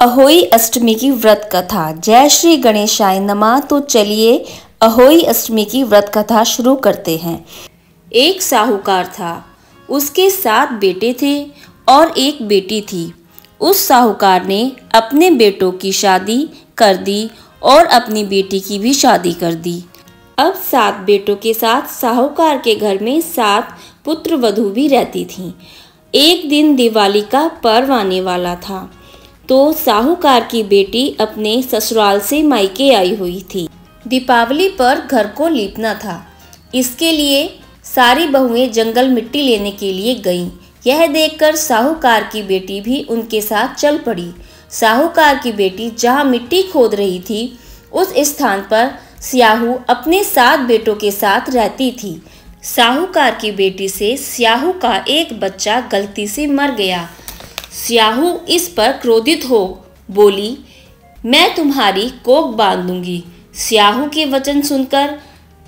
अहोई अष्टमी की व्रत कथा। जय श्री गणेशाय नमः। तो चलिए अहोई अष्टमी की व्रत कथा शुरू करते हैं। एक साहूकार था, उसके 7 बेटे थे और एक बेटी थी। उस साहूकार ने अपने बेटों की शादी कर दी और अपनी बेटी की भी शादी कर दी। अब 7 बेटों के साथ साहूकार के घर में 7 पुत्र वधू भी रहती थीं। एक दिन दिवाली का पर्व आने वाला था, तो साहूकार की बेटी अपने ससुराल से मायके आई हुई थी। दीपावली पर घर को लीपना था, इसके लिए सारी बहुएं जंगल मिट्टी लेने के लिए गईं। यह देखकर साहूकार की बेटी भी उनके साथ चल पड़ी। साहूकार की बेटी जहां मिट्टी खोद रही थी, उस स्थान पर स्याहू अपने 7 बेटों के साथ रहती थी। साहूकार की बेटी से स्याहू का एक बच्चा गलती से मर गया। स्याहू इस पर क्रोधित हो बोली, मैं तुम्हारी कोख बांध दूंगी। स्याहू के वचन सुनकर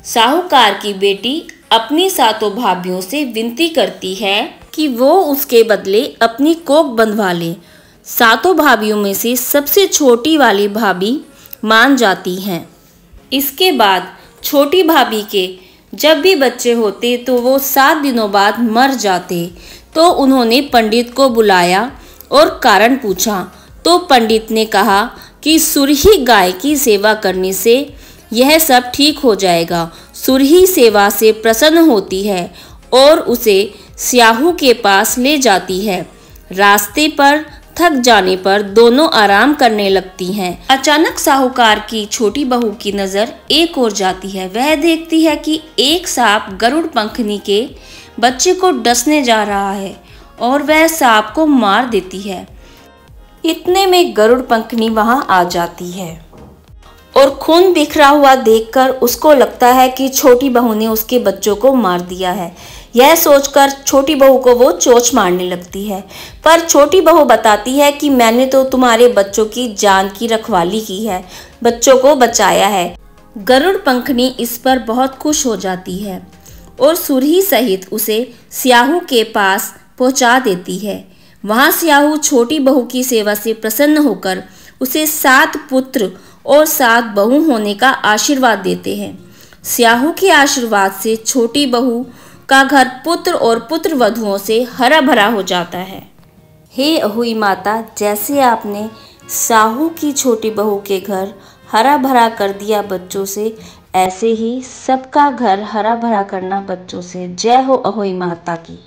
साहूकार की बेटी अपनी 7 भाभियों से विनती करती है कि वो उसके बदले अपनी कोख बंधवा ले। 7 भाभियों में से सबसे छोटी वाली भाभी मान जाती हैं। इसके बाद छोटी भाभी के जब भी बच्चे होते तो वो 7 दिनों बाद मर जाते। तो उन्होंने पंडित को बुलाया और कारण पूछा, तो पंडित ने कहा कि सुरही गाय की सेवा करने से यह सब ठीक हो जाएगा। सुरही सेवा से प्रसन्न होती है और उसे स्याहू के पास ले जाती है। रास्ते पर थक जाने पर दोनों आराम करने लगती हैं। अचानक साहूकार की छोटी बहू की नज़र एक ओर जाती है। वह देखती है कि एक सांप गरुड़ पंखनी के बच्चे को डसने जा रहा है और वह सांप को मार देती है। इतने में गरुड़ पंखनी वहां आ जाती है और खून बिखरा हुआ देखकर उसको लगता है कि छोटी बहू ने उसके बच्चों को मार दिया है। यह सोचकर छोटी बहू को वो चोंच मारने लगती है, पर छोटी बहू बताती है कि मैंने तो तुम्हारे बच्चों की जान की रखवाली की है, बच्चों को बचाया है। गरुड़ पंखनी इस पर बहुत खुश हो जाती है और सुरही सहित उसे स्याहू के पास पहुंचा देती है। वहां स्याहू छोटी बहू की सेवा से प्रसन्न होकर उसे 7 पुत्र और 7 बहू होने का आशीर्वाद देते हैं। स्याहू के आशीर्वाद से छोटी बहू का घर पुत्र और पुत्र वधुओं से हरा भरा हो जाता है। हे अहोई माता, जैसे आपने साहू की छोटी बहू के घर हरा भरा कर दिया बच्चों से, ऐसे ही सबका घर हरा भरा करना बच्चों से। जय हो अहोई माता की।